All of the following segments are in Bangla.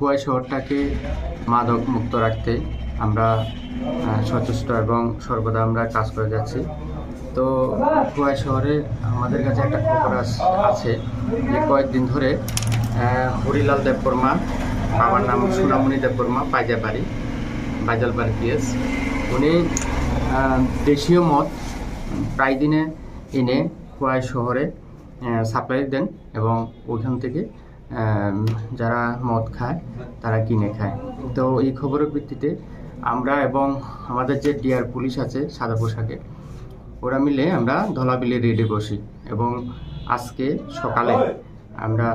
খোয়াই শহরটাকে মাদক মুক্ত রাখতে আমরা সচেষ্ট এবং সর্বদা আমরা কাজ করে যাচ্ছি। তো খোয়াই শহরে আমাদের কাছে একটা খবর আছে যে কয়েকদিন ধরে হরিলাল দেববর্মা, বাবার নাম সোনামণি দেববর্মা, বাইজালবাড়ি পিএস, উনি দেশীয় মদ প্রায় দিনে এনে খোয়াই শহরে সাপ্লাই দেন এবং ওইখান থেকে যারা মদ খায় তারা কিনে খায়। তো এই খবরের ভিত্তিতে আমরা এবং আমাদের যে ডিআর পুলিশ আছে সাদা পোশাকে, ওরা মিলে আমরা ধলাবিলে রেডে বসি এবং আজকে সকালে আমরা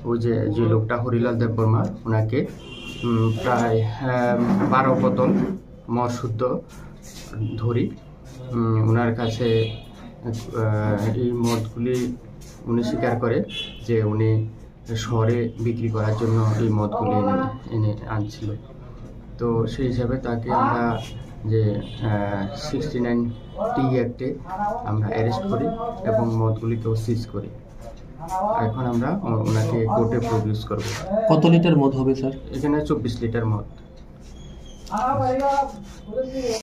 ওই যে লোকটা হরিলাল দেববর্মা, ওনাকে প্রায় 12 বোতল মদ শুদ্ধ ধরি। ওনার কাছে এই মদগুলি উনি স্বীকার করে যে উনি শহরে বিক্রি করার জন্য এই মদগুলি এনে আনছিল। তো সেই হিসাবে তাকে আমরা যে 69 অ্যাক্টে আমরা অ্যারেস্ট করি এবং মদগুলিকেও সিজ করি। এখন আমরা ওনাকে কোর্টে প্রডিউস করব। কত লিটার মদ হবে স্যার? এখানে 24 লিটার মদ।